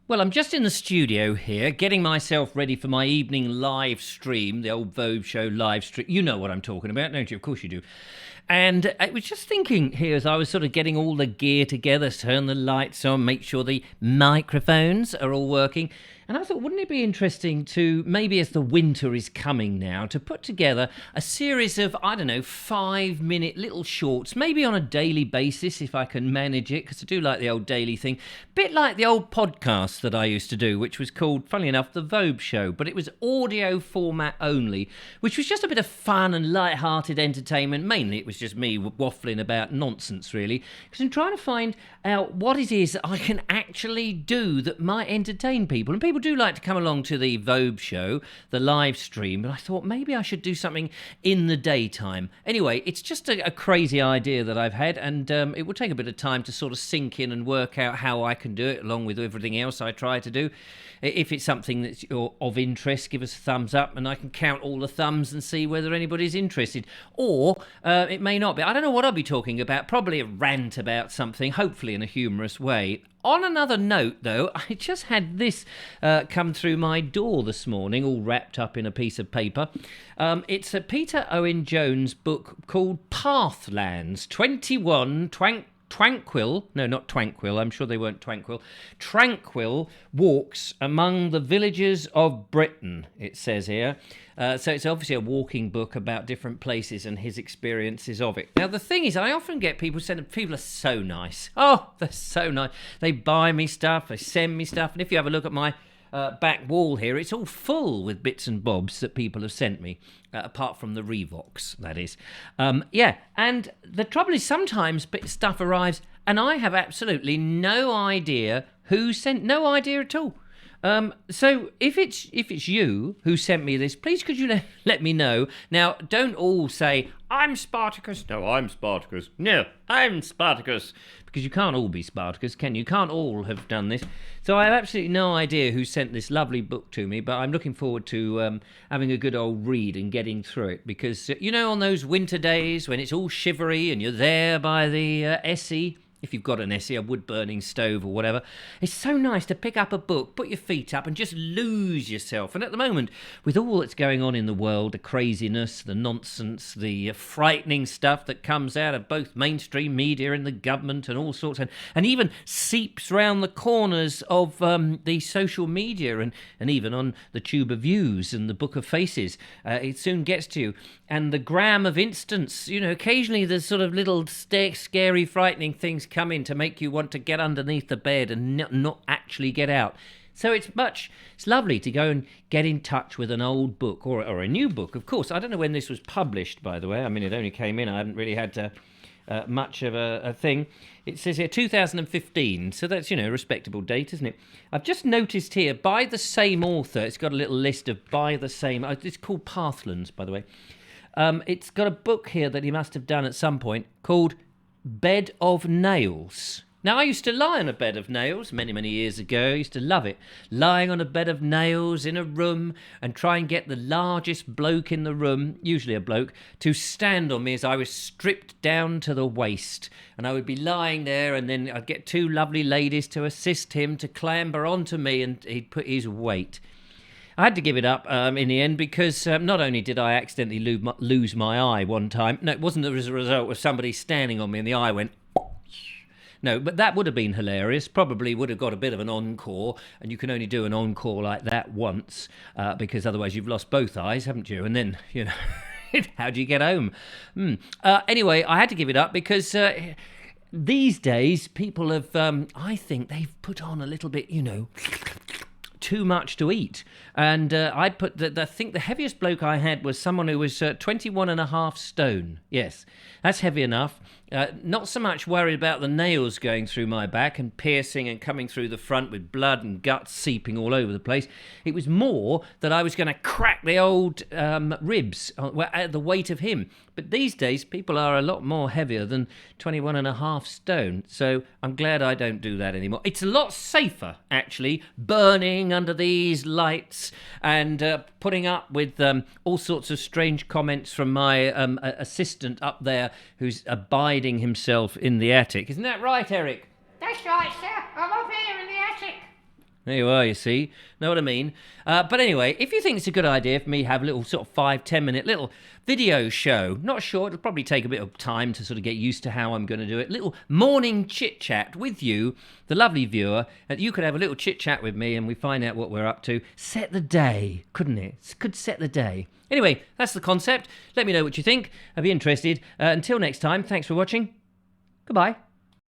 Well, I'm just in the studio here, getting myself ready for my evening live stream, the old Vogue show live stream. You know what I'm talking about, don't you? Of course you do. And I was just thinking here as I was sort of getting all the gear together, turn the lights on, make sure the microphones are all working. And I thought, wouldn't it be interesting to, maybe as the winter is coming now, to put together a series of, I don't know, 5-minute little shorts, maybe on a daily basis if I can manage it, because I do like the old daily thing. Bit like the old podcast that I used to do, which was called, funnily enough, The Vogue Show, but it was audio format only, which was just a bit of fun and light-hearted entertainment. Mainly it was just me waffling about nonsense, really, because I'm trying to find out what it is that I can actually do that might entertain people. And people do like to come along to the Vogue show, the live stream, but I thought maybe I should do something in the daytime. Anyway, it's just a crazy idea that I've had, and it will take a bit of time to sort of sink in and work out how I can do it, along with everything else I try to do. If it's something that's of interest, give us a thumbs up, and I can count all the thumbs and see whether anybody's interested. Or it may not be. I don't know what I'll be talking about. Probably a rant about something, hopefully in a humorous way. On another note, though, I just had this come through my door this morning, all wrapped up in a piece of paper. It's a Peter Owen Jones book called Pathlands, 21 Tranquil, no, not tranquil, I'm sure they weren't tranquil walks among the villages of Britain, it says here. So it's obviously a walking book about different places and his experiences of it. Now, the thing is, I often get people are so nice. Oh, they're so nice. They buy me stuff, they send me stuff, and if you have a look at my back wall here, it's all full with bits and bobs that people have sent me, apart from the Revox, that is. Yeah, and the trouble is sometimes stuff arrives and I have absolutely no idea who sent, no idea at all. So if it's you who sent me this, please could you let me know. Now, don't all say, I'm Spartacus. No, I'm Spartacus. No, I'm Spartacus. Because you can't all be Spartacus, can you? You can't all have done this. So I have absolutely no idea who sent this lovely book to me, but I'm looking forward to having a good old read and getting through it. Because, you know, on those winter days when it's all shivery and you're there by the Essie, if you've got an Essie, a wood-burning stove or whatever, it's so nice to pick up a book, put your feet up and just lose yourself. And at the moment, with all that's going on in the world, the craziness, the nonsense, the frightening stuff that comes out of both mainstream media and the government and all sorts, and even seeps round the corners of the social media and even on the Tube of Views and the Book of Faces, it soon gets to you. And the gram of instance, you know, occasionally there's sort of little scary, frightening things come in to make you want to get underneath the bed and not actually get out. So it's lovely to go and get in touch with an old book or a new book, of course. I don't know when this was published, by the way. I mean, it only came in. I haven't really had much of a thing. It says here 2015, so that's, you know, a respectable date, isn't it? I've just noticed here, by the same author, it's got a little list of by the same, it's called Pathlands, by the way. It's got a book here that he must have done at some point called Bed of Nails. Now, I used to lie on a bed of nails many, many years ago. I used to love it. Lying on a bed of nails in a room and try and get the largest bloke in the room, usually a bloke, to stand on me as I was stripped down to the waist. And I would be lying there and then I'd get two lovely ladies to assist him to clamber onto me and he'd put his weight. I had to give it up in the end because not only did I accidentally lose my eye one time, no, it wasn't as a result of somebody standing on me and the eye went, no, but that would have been hilarious. Probably would have got a bit of an encore, and you can only do an encore like that once because otherwise you've lost both eyes, haven't you? And then, you know, how do you get home? Anyway, I had to give it up because these days people have, I think they've put on a little bit, you know, too much to eat. And I think the heaviest bloke I had was someone who was 21 and a half stone. Yes, that's heavy enough. Not so much worried about the nails going through my back and piercing and coming through the front with blood and guts seeping all over the place. It was more that I was going to crack the old ribs at the weight of him. But these days, people are a lot more heavier than 21 and a half stone. So I'm glad I don't do that anymore. It's a lot safer, actually, burning under these lights and putting up with all sorts of strange comments from my assistant up there who's abiding himself in the attic. Isn't that right, Eric? That's right, sir. I'm up here in the attic. There you are, you see. Know what I mean? But anyway, if you think it's a good idea for me to have a little sort of 5-10 minute little video show, not short, it'll probably take a bit of time to sort of get used to how I'm going to do it. Little morning chit chat with you, the lovely viewer. You could have a little chit chat with me and we find out what we're up to. Set the day, couldn't it? It could set the day. Anyway, that's the concept. Let me know what you think. I'd be interested. Until next time, thanks for watching. Goodbye.